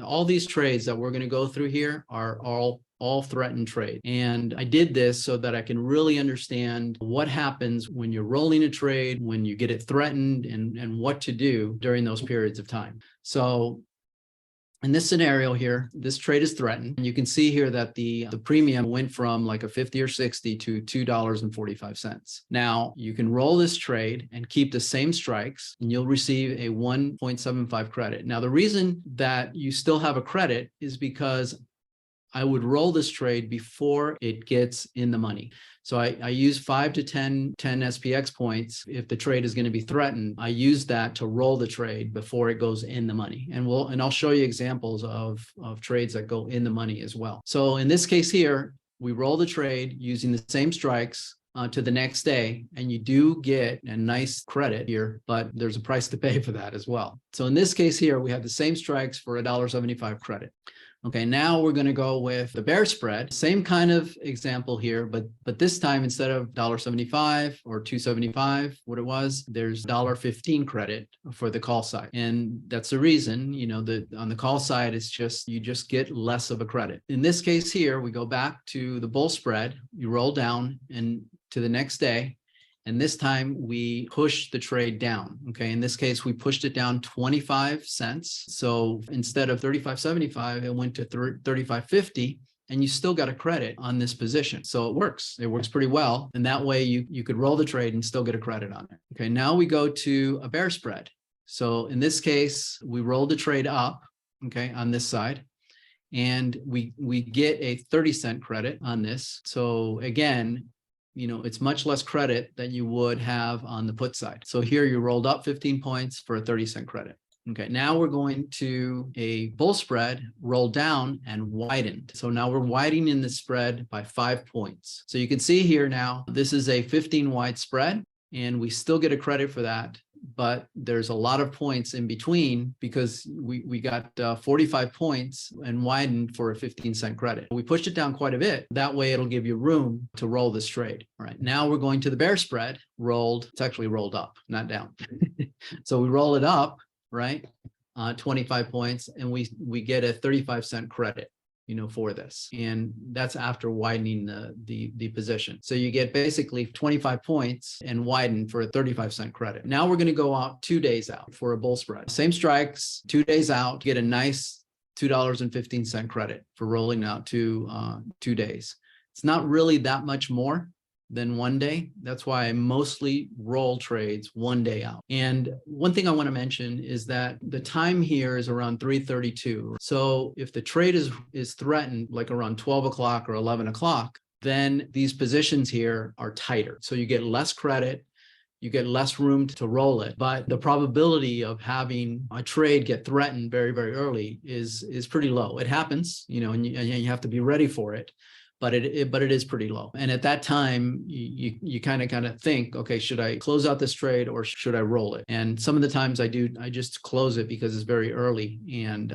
all these trades that we're going to go through here are all threatened trade. And I did this so that I can really understand what happens when you're rolling a trade, when you get it threatened, and what to do during those periods of time. So in this scenario here, this trade is threatened. And you can see here that the premium went from like a 50 or 60 to $2.45. Now you can roll this trade and keep the same strikes and you'll receive a 1.75 credit. Now, the reason that you still have a credit is because I would roll this trade before it gets in the money. So I use 5 to 10 SPX points. If the trade is going to be threatened, I use that to roll the trade before it goes in the money. And I'll show you examples of trades that go in the money as well. So in this case here, we roll the trade using the same strikes to the next day, and you do get a nice credit here, but there's a price to pay for that as well. So in this case here, we have the same strikes for $1.75 credit. Okay, now we're going to go with the bear spread. Same kind of example here, but this time instead of $1.75 or $2.75, what it was, there's $1.15 credit for the call side. And that's the reason, you know, on the call side, it's just, you just get less of a credit. In this case here, we go back to the bull spread, you roll down and to the next day. And this time we push the trade down. Okay. In this case, we pushed it down 25 cents. So instead of 35.75, it went to 35.50, and you still got a credit on this position. So it works. It works pretty well. And that way you could roll the trade and still get a credit on it. Okay. Now we go to a bear spread. So in this case, we roll the trade up, okay, on this side. And we get a 30-cent credit on this. So again, you know, it's much less credit than you would have on the put side. So here you rolled up 15 points for a 30-cent credit. Okay, now we're going to a bull spread, roll down and widened. So now we're widening the spread by 5 points. So you can see here now, this is a 15 wide spread, and we still get a credit for that. But there's a lot of points in between because we got 45 points and widened for a 15-cent credit. We pushed it down quite a bit. That way it'll give you room to roll this trade. All right, now we're going to the bear spread, rolled. It's actually rolled up, not down. So we roll it up, right? 25 points, and we get a 35-cent credit, you know, for this. And that's after widening the position. So you get basically 25 points and widen for a 35-cent credit. Now we're going to go out 2 days out for a bull spread. Same strikes, 2 days out, get a nice $2.15 credit for rolling out to 2 days. It's not really that much more than 1 day. That's why I mostly roll trades 1 day out. And one thing I want to mention is that the time here is around 3:32. So if the trade is threatened like around 12 o'clock or 11 o'clock, then these positions here are tighter. So you get less credit, you get less room to roll it. But the probability of having a trade get threatened very, very early is pretty low. It happens, you know, and you have to be ready for it. But it is pretty low. And at that time, you kind of think, okay, should I close out this trade or should I roll it? And some of the times I just close it because it's very early and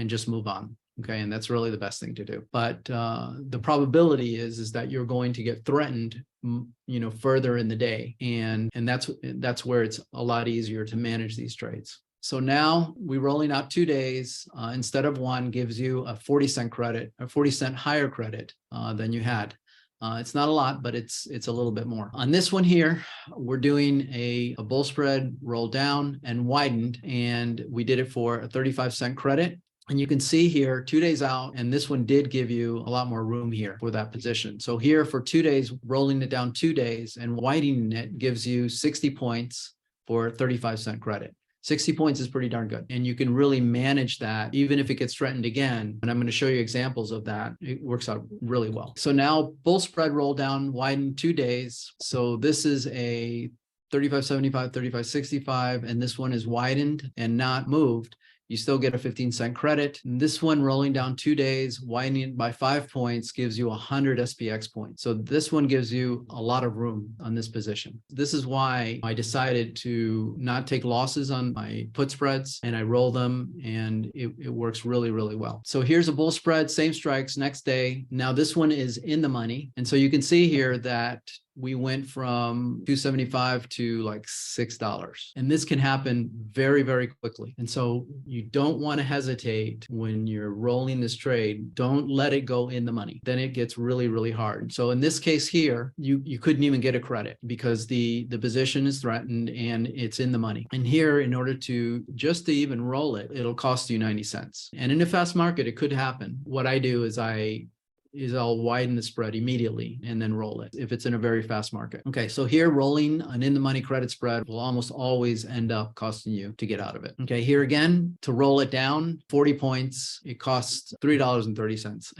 just move on. Okay, and that's really the best thing to do. But the probability is that you're going to get threatened, you know, further in the day, and that's where it's a lot easier to manage these trades. So now we're rolling out 2 days instead of one, gives you a 40-cent credit, a 40-cent higher credit than you had. It's not a lot, but it's a little bit more. On this one here, we're doing a bull spread, roll down and widened, and we did it for a 35-cent credit. And you can see here 2 days out, and this one did give you a lot more room here for that position. So here for 2 days, rolling it down 2 days and widening it gives you 60 points for a 35-cent credit. 60 points is pretty darn good. And you can really manage that even if it gets threatened again. And I'm going to show you examples of that. It works out really well. So now bull spread, roll down, widen 2 days. So this is a 35.75, 35.65, and this one is widened and not moved. You still get a 15-cent credit. And this one rolling down 2 days, widening by 5 points gives you 100 SPX points. So this one gives you a lot of room on this position. This is why I decided to not take losses on my put spreads, and I roll them, and it works really, really well. So here's a bull spread, same strikes next day. Now this one is in the money. And so you can see here that we went from $2.75 to like $6. And this can happen very, very quickly. And so you don't want to hesitate when you're rolling this trade. Don't let it go in the money. Then it gets really, really hard. So in this case here, you couldn't even get a credit because the position is threatened and it's in the money. And here, in order to just to even roll it, it'll cost you 90 cents. And in a fast market, it could happen. What I do is I'll widen the spread immediately and then roll it if it's in a very fast market. Okay, so here rolling an in-the-money credit spread will almost always end up costing you to get out of it. Okay, here again, to roll it down 40 points, it costs $3.30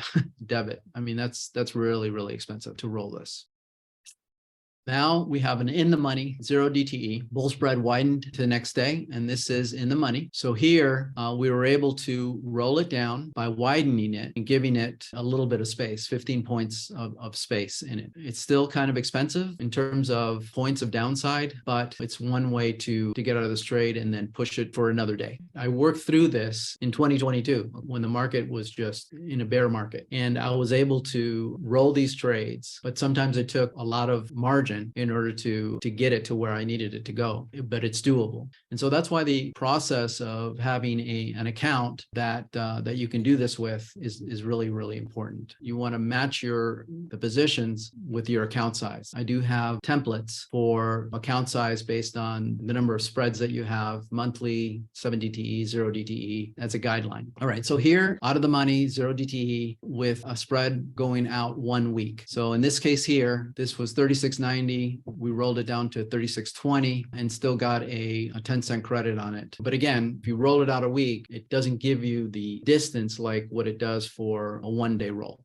debit. I mean, that's really, really expensive to roll this. Now we have an in the money, 0 DTE, bull spread widened to the next day, and this is in the money. So here we were able to roll it down by widening it and giving it a little bit of space, 15 points of space in it. It's still kind of expensive in terms of points of downside, but it's one way to get out of this trade and then push it for another day. I worked through this in 2022 when the market was just in a bear market, and I was able to roll these trades, but sometimes it took a lot of margin in order to get it to where I needed it to go, but it's doable. And so that's why the process of having an account that you can do this with is really, really important. You want to match the positions with your account size. I do have templates for account size based on the number of spreads that you have, monthly, 7 DTE, 0 DTE, as a guideline. All right, so here, out of the money, 0 DTE with a spread going out 1 week. So in this case here, this was 36.90. We rolled it down to 36.20 and still got a 10-cent credit on it. But again, if you roll it out a week, it doesn't give you the distance like what it does for a 1-day roll.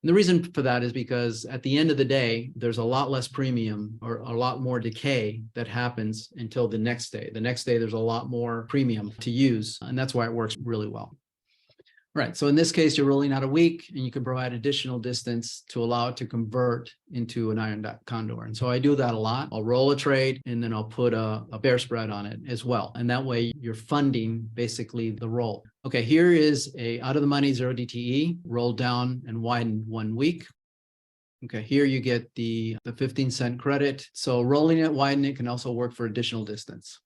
And the reason for that is because at the end of the day, there's a lot less premium or a lot more decay that happens until the next day. The next day, there's a lot more premium to use, and that's why it works really well. Right. So in this case, you're rolling out a week and you can provide additional distance to allow it to convert into an iron condor. And so I do that a lot. I'll roll a trade and then I'll put a bear spread on it as well. And that way you're funding basically the roll. Okay, here is a out of the money 0 DTE, rolled down and widened 1 week. Okay, here you get the 15-cent credit. So rolling it, widening it can also work for additional distance.